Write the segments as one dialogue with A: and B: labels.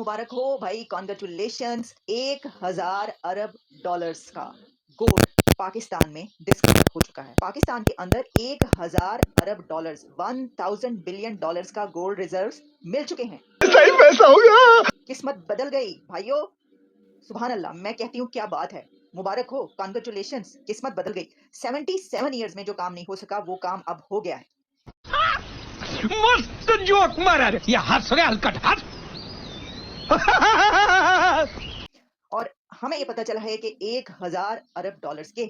A: मुबारक हो भाई, कॉन्ग्रेचुलेशंस। 1,000 अरब डॉलर्स का गोल्ड पाकिस्तान में डिस्कवर हो चुका है। पाकिस्तान के अंदर 1,000 अरब डॉलर्स 1,000 बिलियन डॉलर्स का गोल्ड रिजर्व्स मिल चुके हैं।
B: सही पैसा हो गया।
A: किस्मत बदल गई भाइयों, सुभान अल्लाह। मैं कहती हूँ क्या बात है, मुबारक हो, कॉन्ग्रेचुलेशंस, किस्मत बदल गई। 77 ईयर्स में जो काम नहीं हो सका वो काम अब हो गया है।
B: मस्त जोक मारा रे, ये हंस रहे हलकट हंस।
A: और हमें ये पता चला है कि 1,000 अरब डॉलर्स के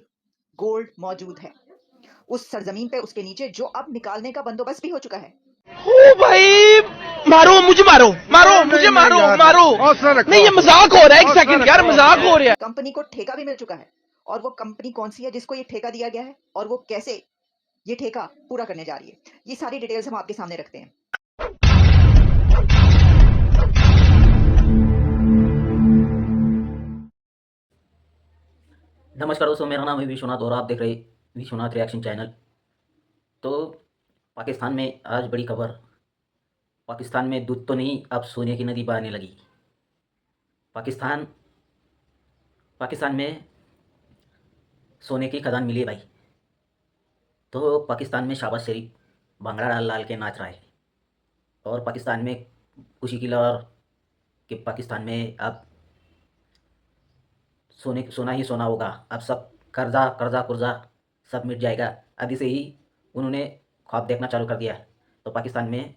A: गोल्ड मौजूद है उस सरजमीन पे, उसके नीचे, जो अब निकालने का बंदोबस्त भी हो चुका है।
B: ओ भाई, मारो मुझे, मारो मारो मुझे, मारो मारो। नहीं, ये मजाक हो रहा है। एक सेकंड यार, मजाक हो रहा है।
A: कंपनी को ठेका भी मिल चुका है, और वो कंपनी कौन सी है जिसको ये ठेका दिया गया है, और वो कैसे ये ठेका पूरा करने जा रही है, ये सारी डिटेल्स हम आपके सामने रखते हैं।
C: नमस्कार दोस्तों, मेरा नाम है विश्वनाथ और आप देख रहे विश्वनाथ रिएक्शन चैनल। तो पाकिस्तान में आज बड़ी खबर। पाकिस्तान में दूध तो नहीं, अब सोने की नदी बहने लगी। पाकिस्तान पाकिस्तान में सोने की खदान मिली है भाई। तो पाकिस्तान में शहबाज शरीफ भंगड़ा डाल डाल के नाच रहा है, और पाकिस्तान में खुशी की लहर कि पाकिस्तान में अब सोना ही सोना होगा। अब सब कर्जा कर्जा कुर्जा सब मिट जाएगा। अभी से ही उन्होंने ख्वाब देखना चालू कर दिया। तो पाकिस्तान में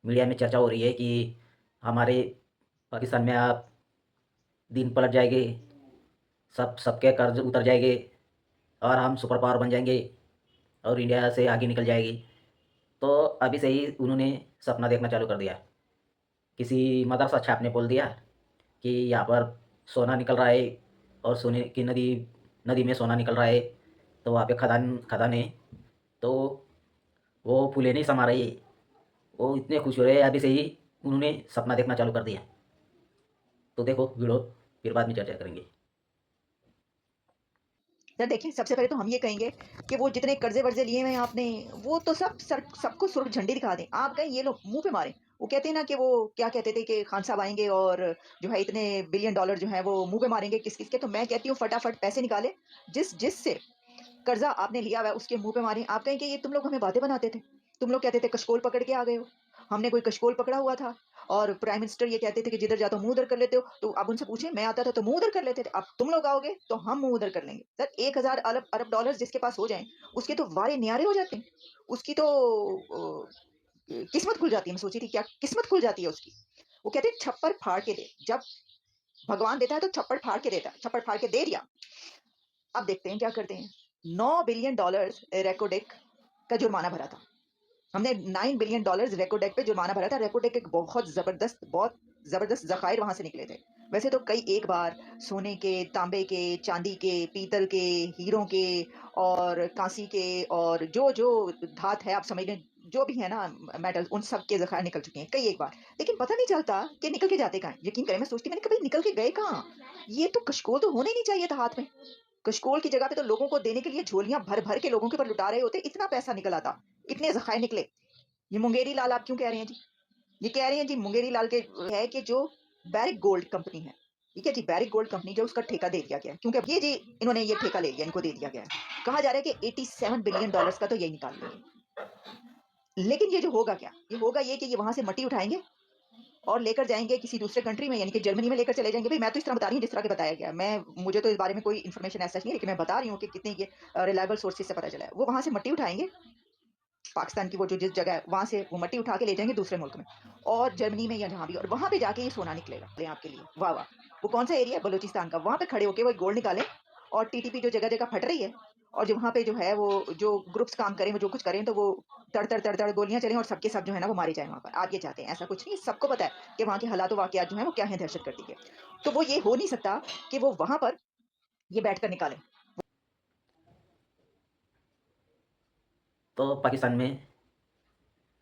C: मीडिया में चर्चा हो रही है कि हमारे पाकिस्तान में आप दिन पलट जाएंगे, सबके कर्ज उतर जाएंगे, और हम सुपर पावर बन जाएंगे, और इंडिया से आगे निकल जाएगी। तो अभी से ही उन्होंने सपना देखना चालू कर दिया। किसी मदरसा छाप ने बोल दिया कि यहाँ पर सोना निकल रहा है, और सोने की नदी नदी में सोना निकल रहा है। तो वहाँ पे खदान है। तो वो फूले नहीं समा रही, वो इतने खुश हो रहे हैं। अभी से ही उन्होंने सपना देखना चालू कर दिया। तो देखो वीडियो, फिर बाद में चर्चा करेंगे।
A: सर देखिए, सबसे पहले तो हम ये कहेंगे कि वो जितने कर्जे वर्जे लिए हुए हैं आपने, वो तो सबको सुर्ख झंडी दिखा दें। आप कहें ये लोग मुंह पे मारें। वो कहते हैं ना कि वो क्या कहते थे कि खान साहब आएंगे और जो है इतने बिलियन डॉलर जो है वो मुंह पे मारेंगे किस किस के। तो मैं कहती हूँ फटाफट पैसे निकाले, जिस जिस से कर्जा आपने लिया हुआ है उसके मुंह पे मारें। आप कहें कि ये तुम लोग हमें बातें बनाते थे, तुम लोग कहते थे कशकोल पकड़ के आ गए हो। हमने कोई कशकोल पकड़ा हुआ था, और प्राइम मिनिस्टर ये कहते थे कि जिधर जाते हो मुंह उधर कर लेते हो। तो आप उनसे पूछें, मैं आता था तो मुंह उधर कर लेते थे, अब तुम लोग आओगे तो हम मुंह उधर कर लेंगे। सर 1,000 अरब डॉलर जिसके पास हो जाएं, उसके तो वारे न्यारे हो जाते हैं। उसकी तो किस्मत खुल जाती है। मैं सोची थी क्या किस्मत खुल जाती है उसकी। वो कहते हैं छप्पर फाड़ के दे। जब भगवान देता है तो छप्पर फाड़ के देता है, छप्पर फाड़ के दे दिया। अब देखते हैं क्या करते हैं। 9 बिलियन डॉलर्स रेकोडेक का जुर्माना भरा था हमने। 9 बिलियन डॉलर्स रेकोडेक पे जुर्माना भरा था। रेकोडेक एक बहुत जबरदस्त जखायर वहां से निकले थे। वैसे तो कई एक बार सोने के, तांबे के, चांदी के, पीतल के, हीरों के, और कांसी के, और जो जो धात है आप समझ लें, जो भी है ना मेटल, उन सब के जखायर निकल चुके हैं कई एक बार। लेकिन पता नहीं चलता कि निकल के जाते कहाँ हैं। यकीन करें, मैं सोचती मैंने कभी निकल के गए कहाँ। ये तो कशकोल तो होने नहीं चाहिए था हाथ में। कशकोल की जगह पे तो लोगों को देने के लिए झोलियां भर भर के लोगों के ऊपर लुटा रहे होते, इतना पैसा निकल आता, इतने जखायर निकले। ये मुंगेरी लाल आप क्यों कह रहे हैं जी? ये कह रहे हैं जी मुंगेरी लाल के है कि जो बैरिक गोल्ड कंपनी है, ठीक है जी, बैरिक गोल्ड कंपनी जो उसका ठेका दे दिया गया है, क्योंकि अब ये जी इन्होंने ये ठेका ले लिया, इनको दे दिया गया है। कहा जा रहा है कि 87 बिलियन डॉलर्स का तो यही निकाल लेंगे। लेकिन ये जो होगा क्या, ये होगा ये कि ये वहां से मट्टी उठाएंगे और लेकर जाएंगे किसी दूसरे कंट्री में, यानी कि जर्मनी में लेकर चले जाएंगे। भाई मैं तो इस तरह बता रही हूँ जिस तरह के बताया गया है। मुझे तो इस बारे में कोई इन्फॉर्मेशन ऐसा नहीं है, लेकिन मैं बता रही हूँ कि कितने ये रिलायबल सोर्सेज से पता चला है। वो वहां से मट्टी उठाएंगे, पाकिस्तान की वो जो जिस जगह है वहां से वो मट्टी उठा के ले जाएंगे दूसरे मुल्क में, और जर्मनी में या जहां भी, और वहां पे जाके ये सोना निकलेगा ले आपके लिए। वाह वाह। वो कौन सा एरिया है? बलूचिस्तान का। वहां पे खड़े होके वो गोल्ड निकालें, और टीटीपी जो जगह जगह फट रही है, और जो वहां पे जो है वो जो ग्रुप्स काम करें, वो जो कुछ करें, तो वो तड़ तड़ तड़ तड़ गोलियां चलें और सबके सब जो है ना वो मारे जाए वहां पर। आप ये चाहते हैं? ऐसा कुछ नहीं, सबको पता है कि वहां के हालात वाकयात जो है वो क्या है, दहशत गर्दी के। तो वो ये हो नहीं सकता कि वो वहां पर ये बैठकर निकालें।
C: तो पाकिस्तान में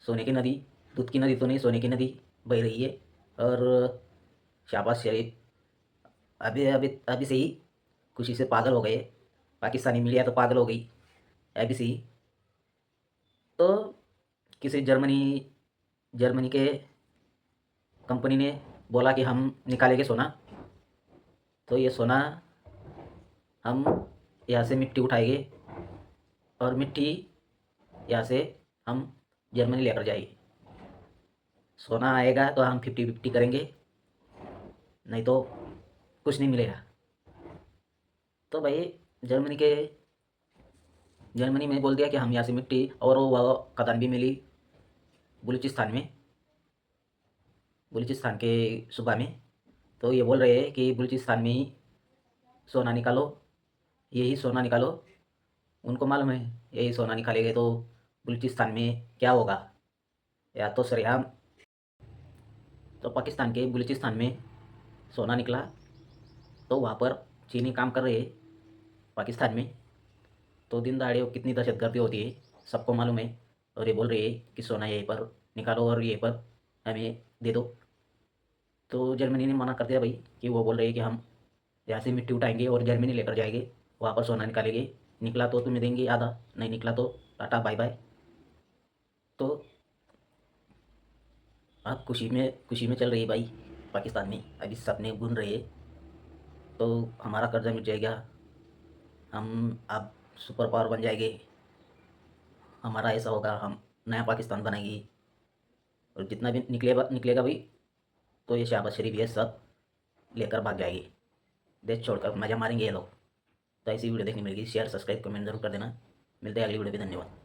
C: सोने की नदी, दूध की नदी तो नहीं, सोने की नदी बह रही है। और शहबाज शरीफ अभी अभी अभी से ही खुशी से पागल हो गए। पाकिस्तानी मीडिया तो पागल हो गई अभी से ही। तो किसी जर्मनी जर्मनी के कंपनी ने बोला कि हम निकालेंगे सोना, तो ये सोना हम यहाँ से मिट्टी उठाएंगे और मिट्टी यहाँ से हम जर्मनी लेकर जाएंगे। सोना आएगा तो हम 50-50 करेंगे, नहीं तो कुछ नहीं मिलेगा। तो भाई जर्मनी में बोल दिया कि हम यहाँ से मिट्टी, और वह खदान भी मिली बलूचिस्तान के सूबा में। तो ये बोल रहे हैं कि बलूचिस्तान में ही सोना निकालो, यही सोना निकालो। उनको मालूम है यही सोना निकालेंगे तो बलूचिस्तान में क्या होगा, या तो सरेआम। तो पाकिस्तान के बलूचिस्तान में सोना निकला, तो वहाँ पर चीनी काम कर रहे हैं पाकिस्तान में। तो दिन दहाड़े कितनी दहशतगर्दी होती है सबको मालूम है, और ये बोल रही है कि सोना यहीं पर निकालो और यहीं पर हमें दे दो। तो जर्मनी ने मना कर दिया भाई, कि वो बोल रहे हैं कि हम यहाँ से मिट्टी उठाएंगे और जर्मनी लेकर जाएंगे, वहाँ पर सोना निकालेंगे। निकला तो तुम्हें देंगे आधा, नहीं निकला तो टाटा बाय बाय। तो अब खुशी में चल रही है भाई पाकिस्तान में, अभी सपने बुन रहे हैं। तो हमारा कर्जा मिट जाएगा, हम अब सुपर पावर बन जाएंगे, हमारा ऐसा होगा, हम नया पाकिस्तान बनाएंगे। और जितना भी निकलेगा भाई, तो ये शहबाज शरीफ ये सब लेकर भाग जाएगी, देश छोड़कर मजा मारेंगे ये लोग। तो ऐसी वीडियो देखने मिलेगी, शेयर सब्सक्राइब कमेंट जरूर कर देना। मिलते हैं अगली वीडियो में, धन्यवाद।